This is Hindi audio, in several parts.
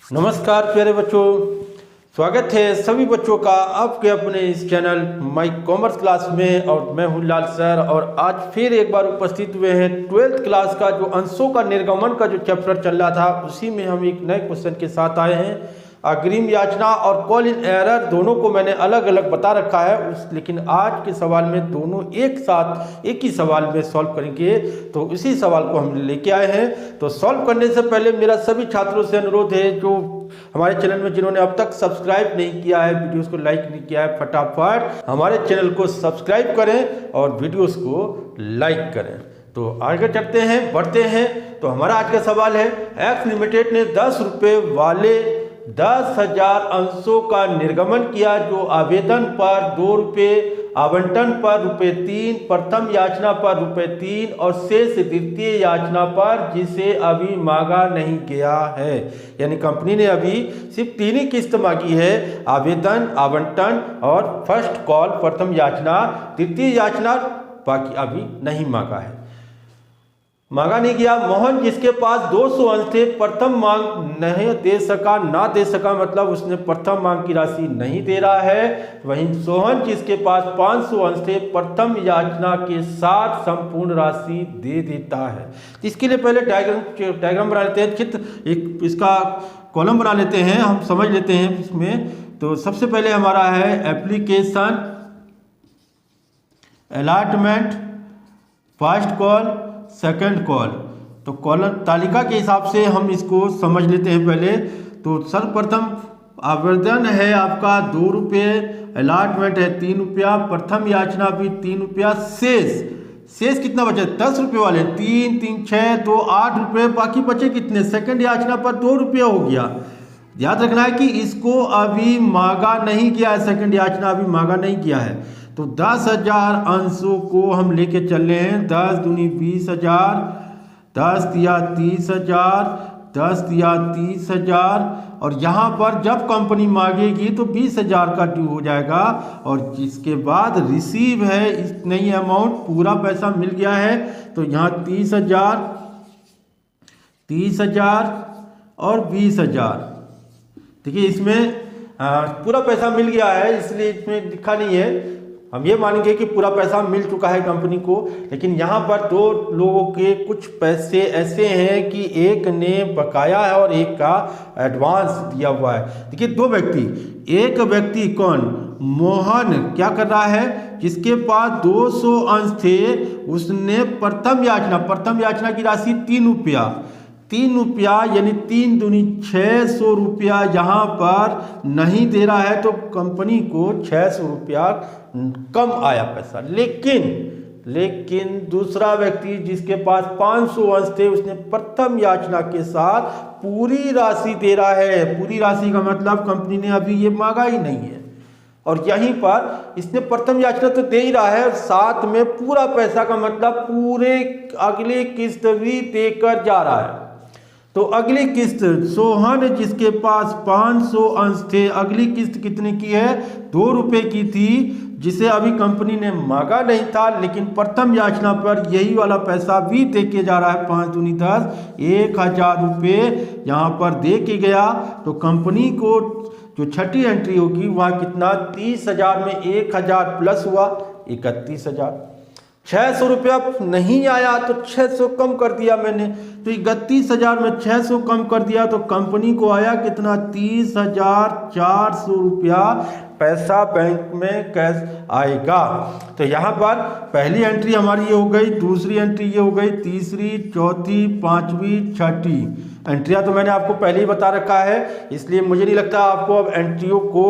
नमस्कार प्यारे बच्चों, स्वागत है सभी बच्चों का आपके अपने इस चैनल माई कॉमर्स क्लास में। और मैं हूं लाल सर और आज फिर एक बार उपस्थित हुए हैं 12th क्लास का जो अंशों का निर्गमन का जो चैप्टर चल रहा था उसी में हम एक नए क्वेश्चन के साथ आए हैं। अग्रिम याचना और कॉल इन एरर दोनों को मैंने अलग अलग बता रखा है लेकिन आज के सवाल में दोनों एक साथ एक ही सवाल में सॉल्व करेंगे। तो उसी सवाल को हम लेके आए हैं। तो सॉल्व करने से पहले मेरा सभी छात्रों से अनुरोध है जो हमारे चैनल में जिन्होंने अब तक सब्सक्राइब नहीं किया है, वीडियोस को लाइक नहीं किया है, फटाफट हमारे चैनल को सब्सक्राइब करें और वीडियोस को लाइक करें। तो आगे चलते हैं, बढ़ते हैं। तो हमारा आज का सवाल है, एक्स लिमिटेड ने 10 रुपये वाले 10,000 अंशों का निर्गमन किया जो आवेदन पर 2 रुपये, आवंटन पर ₹3, प्रथम याचना पर ₹3 और शेष द्वितीय याचना पर जिसे अभी मांगा नहीं गया है। यानी कंपनी ने अभी सिर्फ 3 ही किस्त मांगी है, आवेदन, आवंटन और फर्स्ट कॉल प्रथम याचना, द्वितीय याचना बाकी अभी नहीं मांगा है, मांगा नहीं गया। मोहन जिसके पास 200 अंश थे प्रथम मांग नहीं दे सका, ना दे सका मतलब उसने प्रथम मांग की राशि नहीं दे रहा है। वहीं सोहन जिसके पास 500 अंश थे प्रथम याचना के साथ संपूर्ण राशि दे देता है। इसके लिए पहले डायग्राम बना लेते हैं, चित्र एक इसका कॉलम बना लेते हैं, हम समझ लेते हैं इसमें। तो सबसे पहले हमारा है application, allotment, first call, second call. तो कॉलम तालिका के हिसाब से हम इसको समझ लेते हैं पहले। तो सर्वप्रथम आवेदन है आपका 2 रुपये, अलॉटमेंट है 3 रुपया, प्रथम याचना भी 3 रुपया, शेष कितना बचे 10 रुपये वाले, 3 3 6 2 8 रुपये, बाकी बचे कितने, सेकंड याचना पर 2 रुपया हो गया। याद रखना है कि इसको अभी मांगा नहीं गया है, सेकंड याचना अभी मांगा नहीं गया है। तो 10,000 अंशों को हम लेके चल रहे हैं, 10 दूनी 20,000, 10 तिया 30,000, 10 तिया 30,000 और यहाँ पर जब कंपनी मांगेगी तो 20,000 का ड्यू हो जाएगा। और जिसके बाद रिसीव है इस नई अमाउंट, पूरा पैसा मिल गया है। तो यहाँ 30,000, 30,000 और 20,000। देखिए इसमें पूरा पैसा मिल गया है, इसलिए इसमें लिखा नहीं है। हम ये मानेंगे कि पूरा पैसा मिल चुका है कंपनी को, लेकिन यहाँ पर 2 लोगों के कुछ पैसे ऐसे हैं कि एक ने बकाया है और एक का एडवांस दिया हुआ है। देखिए 2 व्यक्ति, एक व्यक्ति कौन, मोहन क्या कर रहा है, जिसके पास 200 अंश थे, उसने प्रथम याचना की राशि 3 रुपया यानी 3 दूनी 600 रुपया यहाँ पर नहीं दे रहा है। तो कंपनी को 600 रुपया कम आया पैसा। लेकिन दूसरा व्यक्ति जिसके पास 500 अंश थे उसने प्रथम याचना के साथ पूरी राशि दे रहा है। पूरी राशि का मतलब कंपनी ने अभी ये मांगा ही नहीं है और यहीं पर इसने प्रथम याचना तो दे ही रहा है और साथ में पूरा पैसा का मतलब पूरे अगली किस्त भी देकर जा रहा है। तो अगली किस्त सोहन जिसके पास 500 अंश थे, अगली किस्त कितने की है, 2 रुपये की थी, जिसे अभी कंपनी ने मांगा नहीं था, लेकिन प्रथम याचना पर यही वाला पैसा भी दे के जा रहा है। 5 दूनी 10, 1,000 रुपये यहाँ पर दे के गया। तो कंपनी को जो छठी एंट्री होगी वहाँ कितना, 30,000 में 1,000 प्लस हुआ 31,000। 600 रुपया नहीं आया तो 600 कम कर दिया मैंने, तो 31,000 में 600 कम कर दिया तो कंपनी को आया कितना, 30,400 रुपया पैसा बैंक में कैश आएगा। तो यहाँ पर पहली एंट्री हमारी ये हो गई, दूसरी एंट्री ये हो गई, तीसरी, चौथी, पांचवी, छठी एंट्रियाँ तो मैंने आपको पहले ही बता रखा है, इसलिए मुझे नहीं लगता आपको अब एंट्रियों को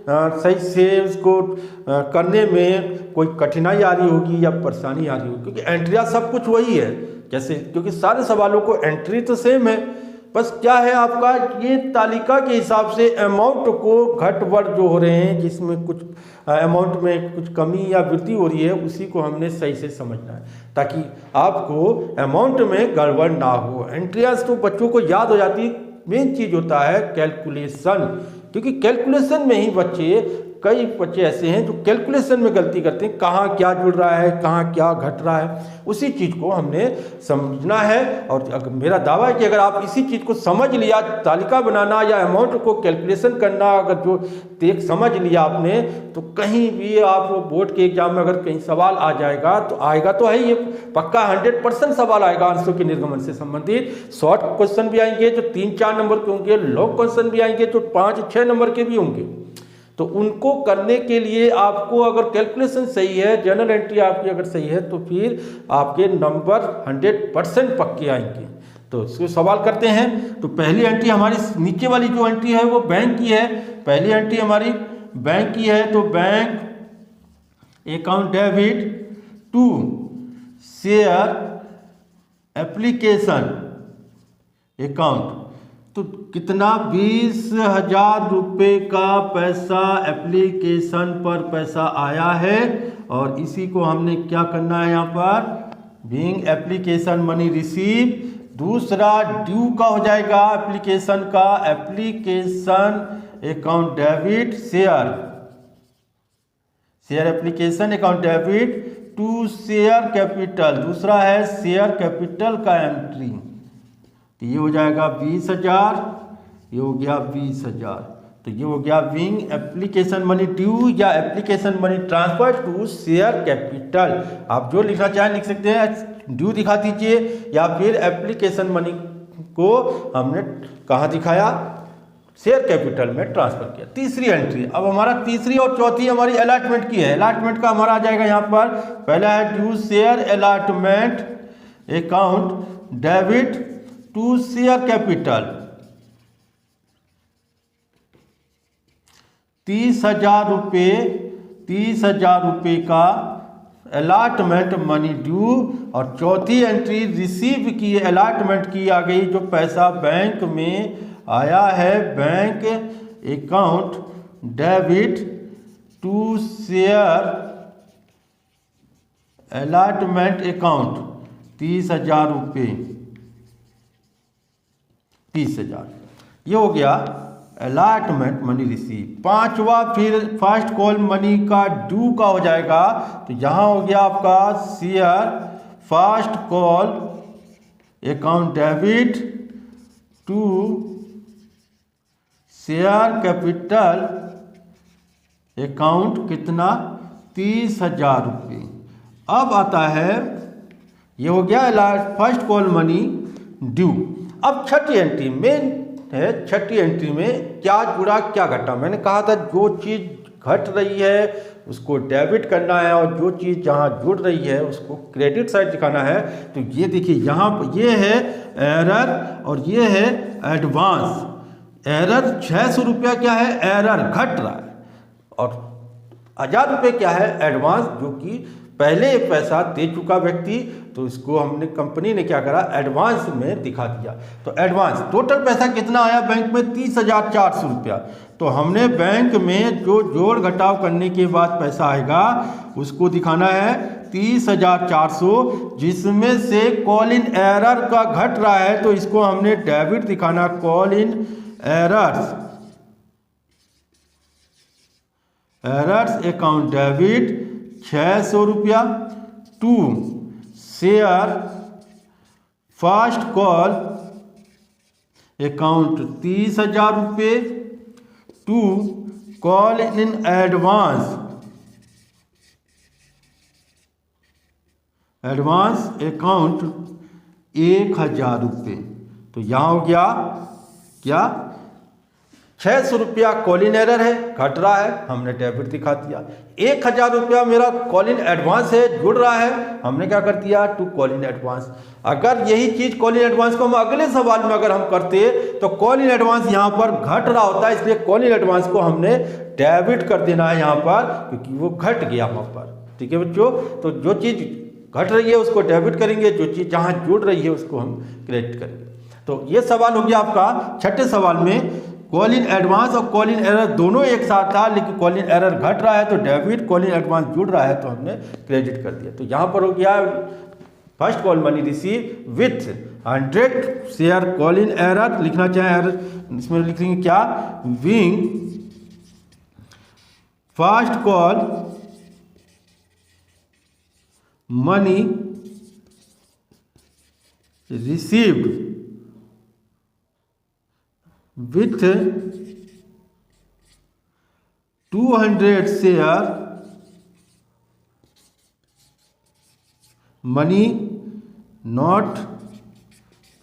सही से उसको करने में कोई कठिनाई आ रही होगी या परेशानी आ रही होगी, क्योंकि एंट्रियाँ सब कुछ वही है जैसे, क्योंकि सारे सवालों को एंट्री तो सेम है। बस क्या है आपका, ये तालिका के हिसाब से अमाउंट को घट बढ़ जो हो रहे हैं, जिसमें कुछ अमाउंट में कुछ कमी या वृद्धि हो रही है, उसी को हमने सही से समझना है ताकि आपको अमाउंट में गड़बड़ ना हो। एंट्रियाज तो बच्चों को याद हो जाती, मेन चीज़ होता है कैलकुलेशन, क्योंकि कैलकुलेशन में ही बच्चे कई बच्चे ऐसे हैं जो कैलकुलेशन में गलती करते हैं, कहाँ क्या जुड़ रहा है, कहाँ क्या घट रहा है, उसी चीज़ को हमने समझना है। और मेरा दावा है कि अगर आप इसी चीज़ को समझ लिया, तालिका बनाना या अमाउंट को कैलकुलेशन करना अगर जो देख समझ लिया आपने, तो कहीं भी आप बोर्ड के एग्जाम में अगर कहीं सवाल आ जाएगा तो आएगा तो है, ये पक्का 100% सवाल आएगा अंशों के निर्गमन से संबंधित। शॉर्ट क्वेश्चन भी आएंगे जो 3-4 नंबर के होंगे, लॉन्ग क्वेश्चन भी आएंगे जो 5-6 नंबर के भी होंगे। तो उनको करने के लिए आपको अगर कैलकुलेशन सही है, जर्नल एंट्री आपकी अगर सही है, तो फिर आपके नंबर 100% पक्के आएंगे। तो इसको सवाल करते हैं। तो पहली एंट्री हमारी नीचे वाली जो एंट्री है वो बैंक की है। पहली एंट्री हमारी बैंक की है, तो bank account debit to share application account. तो कितना 20,000 रुपये का पैसा एप्लीकेशन पर पैसा आया है, और इसी को हमने क्या करना है यहाँ पर, बीइंग एप्लीकेशन मनी रिसीव। दूसरा ड्यू का हो जाएगा एप्लीकेशन का, application account debit share application account debit to share capital. दूसरा है शेयर कैपिटल का एंट्री, तो ये हो जाएगा 20,000, ये हो गया 20,000। तो ये हो गया विंग एप्लीकेशन मनी ड्यू या application money transfer to share capital. आप जो लिखना चाहें लिख सकते हैं, ड्यू दिखा दीजिए या फिर एप्लीकेशन मनी को हमने कहाँ दिखाया, शेयर कैपिटल में ट्रांसफर किया। तीसरी एंट्री, अब हमारा तीसरी और चौथी हमारी अलॉटमेंट की है। अलॉटमेंट का हमारा आ जाएगा यहाँ पर, पहला है due share allotment account debit to share capital 30,000 रुपये, 30,000 रुपये का अलॉटमेंट मनी ड्यू। और चौथी एंट्री रिसीव की, अलॉटमेंट की आ गई, जो पैसा बैंक में आया है, bank account debit to share allotment account 30,000 रुपये, 30,000। ये हो गया अलॉटमेंट मनी रिसीव। पांचवा फिर फर्स्ट कॉल मनी का ड्यू का हो जाएगा, तो यहाँ हो गया आपका share first call account debit to share capital account कितना, 30,000 रुपये। अब आता है, ये हो गया फर्स्ट कॉल मनी ड्यू। अब छठी एंट्री मेन है, छठी एंट्री में क्या जुड़ा क्या घटा। मैंने कहा था जो चीज़ घट रही है उसको डेबिट करना है, और जो चीज़ जहाँ जुड़ रही है उसको क्रेडिट साइड दिखाना है। तो ये देखिए यहाँ पर ये है एरर और ये है एडवांस। एरर 600 रुपया क्या है, एरर घट रहा है, और 1,000 रुपये क्या है, एडवांस, जो कि पहले पैसा दे चुका व्यक्ति, तो इसको हमने कंपनी ने क्या करा, एडवांस में दिखा दिया। तो एडवांस टोटल पैसा कितना आया बैंक में, 30,400 रुपया। तो हमने बैंक में जो जोड़ घटाव करने के बाद पैसा आएगा उसको दिखाना है 30,400, जिसमें से कॉल इन एरर का घट रहा है, तो इसको हमने डेबिट दिखाना, call in arrears account debit 600 रुपया to share first call account 30,000 रुपये to call in advance account 1,000 रुपये। तो यहाँ हो गया क्या, 600 रुपया कॉलिन एरर है, घट रहा है, हमने डेबिट दिखा दिया। 1,000 रुपया मेरा कॉलिन एडवांस है, जुड़ रहा है, हमने क्या कर दिया, टू कॉलिन एडवांस। अगर यही चीज कॉलिन एडवांस को हम अगले सवाल में अगर हम करते तो कॉलिन एडवांस यहाँ पर घट रहा होता है, इसलिए कॉलिन एडवांस को हमने डेबिट कर देना है यहाँ पर, क्योंकि वो घट गया वहाँ पर। ठीक है बच्चों, तो जो चीज़ घट रही है उसको डेबिट करेंगे, जो चीज़ जहाँ जुड़ रही है उसको हम क्रेडिट करेंगे। तो ये सवाल हो गया आपका छठे सवाल में। कॉलिन एडवांस और कॉलिन एरर दोनों एक साथ था, लेकिन कॉलिन एरर घट रहा है तो डेबिट, कॉलिन एडवांस जुड़ रहा है तो हमने क्रेडिट कर दिया। तो यहाँ पर हो गया first call money receive with 100 share Colin error. लिखना चाहे एरर, इसमें लिखेंगे क्या, wing first call money received with 200 share money not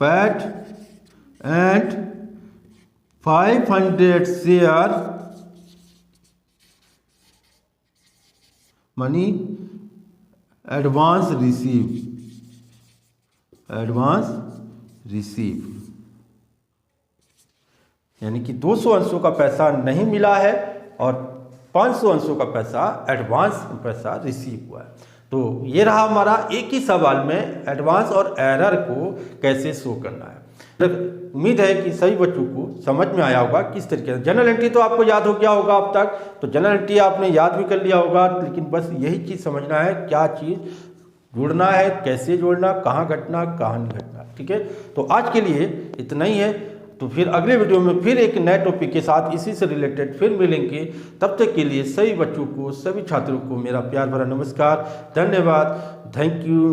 paid and 500 share money advance receive यानी कि 200 अंशों का पैसा नहीं मिला है और 500 अंशों का पैसा एडवांस पैसा रिसीव हुआ है। तो ये रहा हमारा एक ही सवाल में एडवांस और एरर को कैसे शो करना है। उम्मीद है कि सभी बच्चों को समझ में आया होगा किस तरीके से। जनरल एंट्री तो आपको याद हो गया होगा अब तक, तो जनरल एंट्री आपने याद भी कर लिया होगा, लेकिन बस यही चीज़ समझना है क्या चीज़ जोड़ना है, कैसे जोड़ना, कहाँ घटना कहाँ नहीं घटना। ठीक है, तो आज के लिए इतना ही है। तो फिर अगले वीडियो में फिर एक नए टॉपिक के साथ इसी से रिलेटेड फिर मिलेंगे। तब तक के लिए सभी बच्चों को, सभी छात्रों को मेरा प्यार भरा नमस्कार, धन्यवाद, थैंक यू।